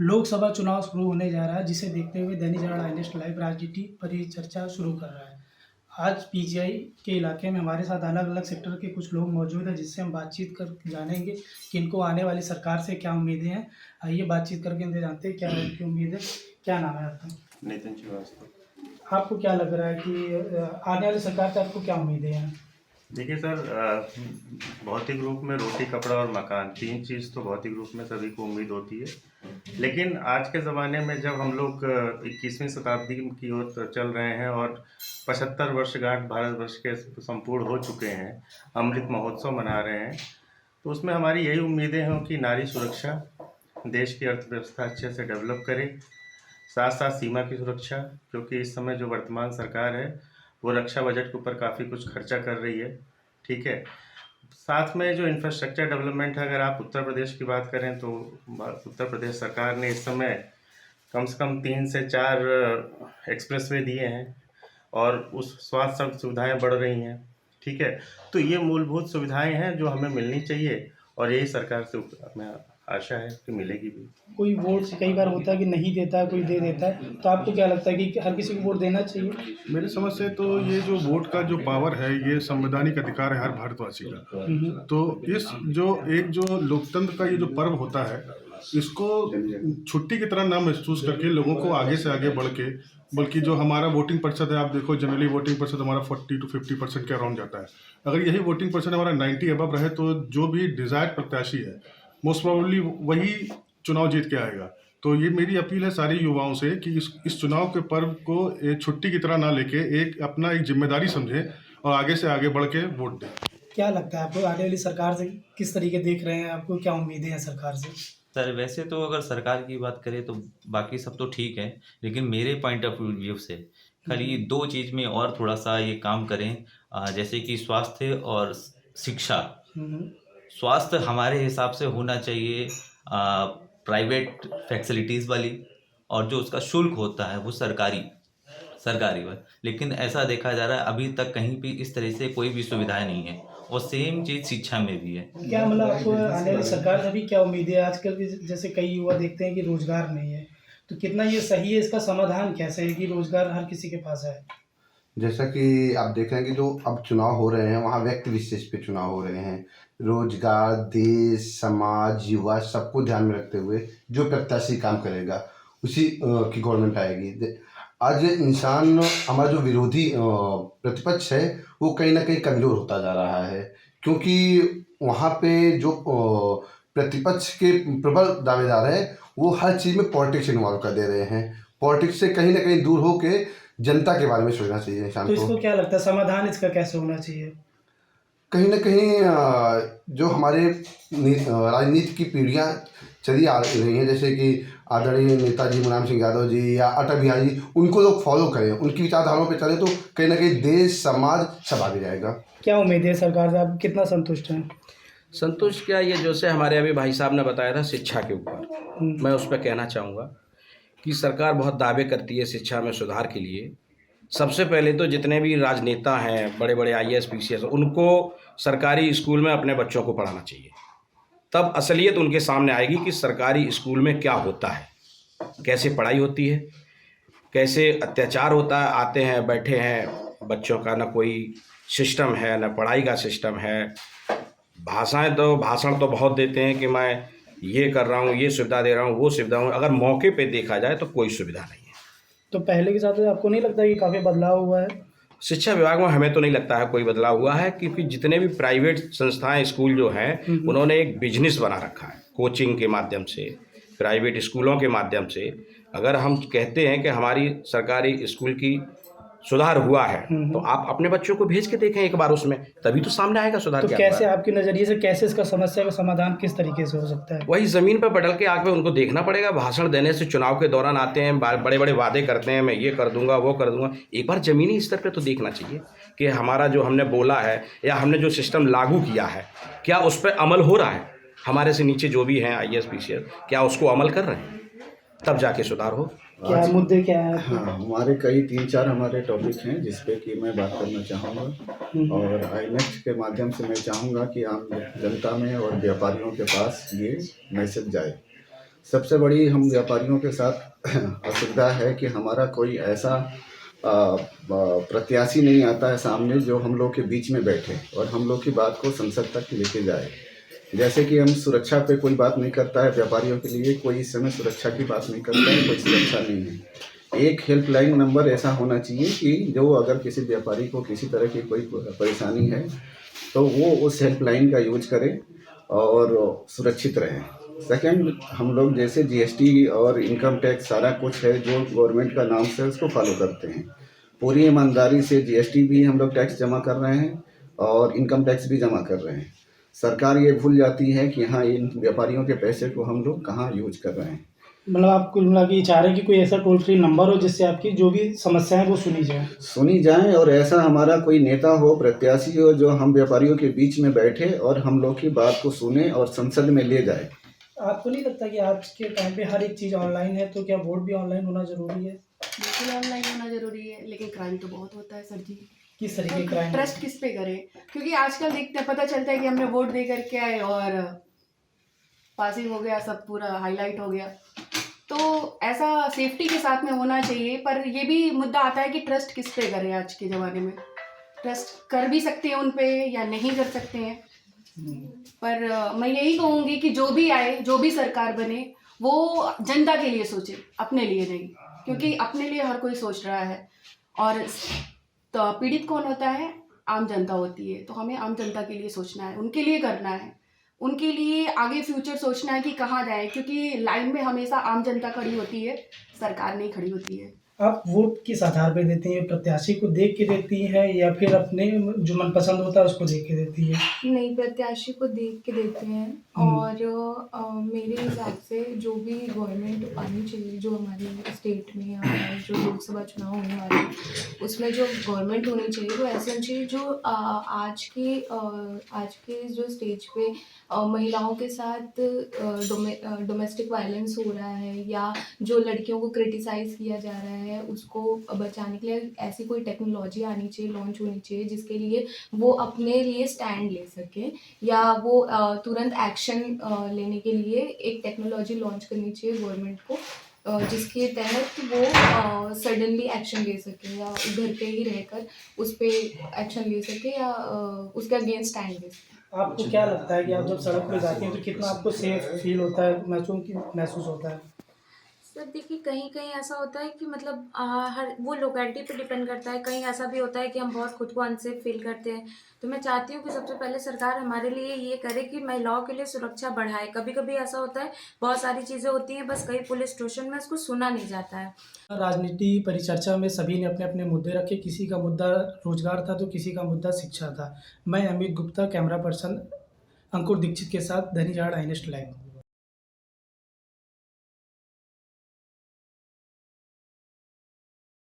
लोकसभा चुनाव शुरू होने जा रहा है, जिसे देखते हुए दैनिक जागरण INS लाइव राजनीति पर ये चर्चा शुरू कर रहा है। आज PGI के इलाके में हमारे साथ अलग अलग सेक्टर के कुछ लोग मौजूद हैं, जिससे हम बातचीत कर जानेंगे कि इनको आने वाली सरकार से क्या उम्मीदें हैं। आइए बातचीत करके इनसे जानते हैं क्या उनकी उम्मीद है। क्या नाम है आपका? नितिन श्रीवास्तव। आपको क्या लग रहा है कि आने वाली सरकार से आपको क्या उम्मीदें हैं? देखिए सर, भौतिक रूप में रोटी, कपड़ा और मकान, तीन चीज़ तो भौतिक रूप में सभी को उम्मीद होती है। लेकिन आज के ज़माने में जब हम लोग 21वीं शताब्दी की ओर चल रहे हैं और 75 वर्षगांठ भारतवर्ष के संपूर्ण हो चुके हैं, अमृत महोत्सव मना रहे हैं, तो उसमें हमारी यही उम्मीदें हैं कि नारी सुरक्षा, देश की अर्थव्यवस्था अच्छे से डेवलप करे, साथ साथ सीमा की सुरक्षा, क्योंकि इस समय जो वर्तमान सरकार है वो रक्षा बजट के ऊपर काफ़ी कुछ खर्चा कर रही है। ठीक है, साथ में जो इंफ्रास्ट्रक्चर डेवलपमेंट है, अगर आप उत्तर प्रदेश की बात करें तो उत्तर प्रदेश सरकार ने इस समय कम से कम 3 से 4 एक्सप्रेसवे दिए हैं और उस स्वास्थ्य सुविधाएं बढ़ रही हैं। ठीक है, तो ये मूलभूत सुविधाएं हैं जो हमें मिलनी चाहिए और यही सरकार से हमें आशा है कि मिलेगी भी। कोई वोट से कई बार होता है कि नहीं देता है, कोई दे देता है, तो आपको क्या लगता है कि हर किसी को वोट देना चाहिए? मेरे समझ से तो ये जो वोट का जो पावर है, ये संवैधानिक अधिकार है हर भारतवासी का। तो इस जो लोकतंत्र का ये जो पर्व होता है, इसको छुट्टी की तरह ना महसूस करके लोगों को आगे से आगे बढ़ के, बल्कि जो हमारा वोटिंग प्रतिशत है, आप देखो जनरली वोटिंग प्रतिशत हमारा 40 to 50% के अराउंड जाता है। अगर यही वोटिंग प्रतिशत हमारा 90 अबव रहे तो जो भी डिजायर्ड प्रत्याशी है मोस्ट प्रोबेबली वही चुनाव जीत के आएगा। तो ये मेरी अपील है सारे युवाओं से कि इस चुनाव के पर्व को एक छुट्टी की तरह ना लेके अपना एक जिम्मेदारी समझें और आगे से आगे बढ़ के वोट दें। क्या लगता है आपको आने वाली सरकार से किस तरीके देख रहे हैं? आपको क्या उम्मीदें हैं सरकार से? सर वैसे तो अगर सरकार की बात करें तो बाकी सब तो ठीक है, लेकिन मेरे पॉइंट ऑफ व्यू से खाली 2 चीज़ में और थोड़ा सा ये काम करें, जैसे कि स्वास्थ्य और शिक्षा। स्वास्थ्य हमारे हिसाब से होना चाहिए प्राइवेट फैसिलिटीज़ वाली, और जो उसका शुल्क होता है वो सरकारी वाला। लेकिन ऐसा देखा जा रहा है अभी तक कहीं भी इस तरह से कोई भी सुविधाएं नहीं है, और सेम चीज़ शिक्षा में भी है। क्या मतलब आपको आने वाली सरकार से भी क्या उम्मीद है? आजकल भी जैसे कई युवा देखते हैं कि रोजगार नहीं है, तो कितना ये सही है? इसका समाधान कैसे है कि रोजगार हर किसी के पास है? जैसा कि आप देख रहे हैं कि जो अब चुनाव हो रहे हैं वहाँ व्यक्ति विशेष पे चुनाव हो रहे हैं। रोजगार, देश, समाज, युवा सबको ध्यान में रखते हुए जो प्रत्याशी काम करेगा उसी की गवर्नमेंट आएगी। आज इंसान, हमारा जो विरोधी प्रतिपक्ष है वो कहीं ना कहीं कमज़ोर होता जा रहा है, क्योंकि वहाँ पे जो प्रतिपक्ष के प्रबल दावेदार हैं वो हर चीज़ में पॉलिटिक्स इन्वॉल्व कर दे रहे हैं। पॉलिटिक्स से कहीं ना कहीं दूर होके जनता के बारे में सोचना चाहिए इंसान तो को। इसको क्या लगता है समाधान इसका कैसे होना चाहिए? कहीं ना कहीं जो हमारे राजनीति की पीढ़ियां चली आ रही हैं, जैसे कि आदरणीय नेताजी मुलायम सिंह यादव जी या अटल बिहारी जी, उनको लोग फॉलो करें, उनकी विचारधाराओं पे चले तो कहीं ना कहीं देश, समाज सब आगे जाएगा। क्या उम्मीद है सरकार से? आप कितना संतुष्ट हैं? संतुष्ट क्या, ये जैसे हमारे अभी भाई साहब ने बताया था शिक्षा के ऊपर, मैं उस पर कहना चाहूँगा कि सरकार बहुत दावे करती है शिक्षा में सुधार के लिए। सबसे पहले तो जितने भी राजनेता हैं, बड़े बड़े IAS PCS, उनको सरकारी स्कूल में अपने बच्चों को पढ़ाना चाहिए। तब असलियत उनके सामने आएगी कि सरकारी स्कूल में क्या होता है, कैसे पढ़ाई होती है, कैसे अत्याचार होता है। आते हैं, बैठे हैं, बच्चों का ना कोई सिस्टम है, ना पढ़ाई का सिस्टम है। भाषण तो बहुत देते हैं कि मैं ये कर रहा हूँ, ये सुविधा दे रहा हूँ, वो सुविधा हूँ। अगर मौके पे देखा जाए तो कोई सुविधा नहीं है। तो पहले के साथ आपको नहीं लगता कि काफ़ी बदलाव हुआ है? शिक्षा विभाग में हमें तो नहीं लगता है कोई बदलाव हुआ है, क्योंकि जितने भी प्राइवेट संस्थाएं, स्कूल जो हैं, उन्होंने एक बिजनेस बना रखा है। कोचिंग के माध्यम से, प्राइवेट स्कूलों के माध्यम से अगर हम कहते हैं कि हमारी सरकारी स्कूल की सुधार हुआ है, तो आप अपने बच्चों को भेज के देखें एक बार उसमें, तभी तो सामने आएगा सुधार तो क्या कैसे हुआ है। आपके नज़रिए से कैसे इसका समस्या का समाधान किस तरीके से हो सकता है? वही ज़मीन पर पटल के आग पे उनको देखना पड़ेगा। भाषण देने से, चुनाव के दौरान आते हैं, बड़े बड़े वादे करते हैं, मैं ये कर दूंगा, वो कर दूंगा। एक बार ज़मीनी स्तर पे तो देखना चाहिए कि हमारा जो हमने बोला है या हमने जो सिस्टम लागू किया है, क्या उस पर अमल हो रहा है। हमारे से नीचे जो भी हैं IAS PCS, क्या उसको अमल कर रहे हैं? तब जाके सुधार हो। क्या आज- मुद्दे क्या है? हाँ, हमारे कई 3-4 हमारे टॉपिक हैं जिस पे कि मैं बात करना चाहूँगा और आईनेक्ट के माध्यम से मैं चाहूँगा कि आम जनता में और व्यापारियों के पास ये मैसेज जाए। सबसे बड़ी हम व्यापारियों के साथ असुविधा है कि हमारा कोई ऐसा प्रत्याशी नहीं आता है सामने जो हम लोग के बीच में बैठे और हम लोग की बात को संसद तक लेके जाए। जैसे कि हम सुरक्षा पे कोई बात नहीं करता है, व्यापारियों के लिए कोई इस समय सुरक्षा की बात नहीं करता है, कोई सुरक्षा नहीं है। एक हेल्पलाइन नंबर ऐसा होना चाहिए कि जो अगर किसी व्यापारी को किसी तरह की कोई परेशानी है तो वो उस हेल्पलाइन का यूज करे और सुरक्षित रहे। सेकंड, हम लोग जैसे जीएसटी और इनकम टैक्स सारा कुछ है जो गवर्नमेंट का नाम से उसको फॉलो करते हैं। पूरी ईमानदारी से जीएसटी भी हम लोग टैक्स जमा कर रहे हैं और इनकम टैक्स भी जमा कर रहे हैं। सरकार ये भूल जाती है कि हाँ, इन व्यापारियों के पैसे को हम लोग कहाँ यूज कर रहे हैं। मतलब आप कुल मिला के ये चाह रहे हैं कि कोई ऐसा टोल फ्री नंबर हो जिससे आपकी जो भी समस्या है वो सुनी जाए और ऐसा हमारा कोई नेता हो, प्रत्याशी हो जो हम व्यापारियों के बीच में बैठे और हम लोग की बात को सुने और संसद में ले जाए। आपको नहीं लगता कि आज के टाइम पे हर एक चीज़ ऑनलाइन है, तो क्या वोट भी ऑनलाइन होना ज़रूरी है? बिल्कुल ऑनलाइन होना ज़रूरी है, लेकिन क्राइम तो बहुत होता है सर जी। किस तरीके का क्राइम? ट्रस्ट किस पे करें? क्योंकि आजकल देखते पता चलता है कि हमने वोट दे करके आए और पासिंग हो गया, सब पूरा हाईलाइट हो गया। तो ऐसा सेफ्टी के साथ में होना चाहिए, पर ये भी मुद्दा आता है कि ट्रस्ट किस पे करें। आज के ज़माने में ट्रस्ट कर भी सकते हैं उन पे या नहीं कर सकते हैं, पर मैं यही कहूँगी कि जो भी आए, जो भी सरकार बने, वो जनता के लिए सोचे, अपने लिए नहीं, क्योंकि अपने लिए हर कोई सोच रहा है और तो पीड़ित कौन होता है? आम जनता होती है। तो हमें आम जनता के लिए सोचना है, उनके लिए करना है, उनके लिए आगे फ्यूचर सोचना है कि कहाँ जाए, क्योंकि लाइन में हमेशा आम जनता खड़ी होती है, सरकार नहीं खड़ी होती है। आप वोट किस आधार पे देती हैं? प्रत्याशी को देख के देती हैं या फिर अपने जो मनपसंद होता है उसको देख के देती है? नहीं, प्रत्याशी को देख के देते हैं और मेरे हिसाब से जो भी गवर्नमेंट आनी चाहिए, जो हमारे स्टेट में या जो लोकसभा चुनाव होने वाले हैं उसमें जो गवर्नमेंट होनी चाहिए वो ऐसी होनी चाहिए जो आज के जो स्टेज पे महिलाओं के साथ डोमेस्टिक वायलेंस हो रहा है या जो लड़कियों को क्रिटिसाइज़ किया जा रहा है उसको बचाने के लिए ऐसी कोई टेक्नोलॉजी आनी चाहिए, लॉन्च होनी चाहिए जिसके लिए वो अपने लिए स्टैंड ले सके या वो तुरंत एक्शन लेने के लिए एक टेक्नोलॉजी लॉन्च करनी चाहिए गवर्नमेंट को, जिसके तहत वो सडनली एक्शन ले सके या घर पे ही रहकर उस पर एक्शन ले सके या उसके अगेंस्ट स्टैंड ले सके। आपको क्या लगता है कि आप जब सड़क पे जाती हैं तो कितना आपको सेफ फील होता है, महसूस होता है? सर देखिए, कहीं कहीं ऐसा होता है कि मतलब हर वो लोकेलिटी पे डिपेंड करता है। कहीं ऐसा भी होता है कि हम बहुत खुद को अनसेफ फील करते हैं। तो मैं चाहती हूँ कि सबसे पहले सरकार हमारे लिए ये करे कि महिलाओं के लिए सुरक्षा बढ़ाए। कभी कभी ऐसा होता है, बहुत सारी चीज़ें होती हैं, बस कई पुलिस स्टेशन में उसको सुना नहीं जाता है। राजनीति परिचर्चा में सभी ने अपने अपने मुद्दे रखे। किसी का मुद्दा रोजगार था तो किसी का मुद्दा शिक्षा था। मैं अमित गुप्ता, कैमरा पर्सन अंकुर दीक्षित के साथ दैनिक जागरण आई नेक्स्ट लाइव।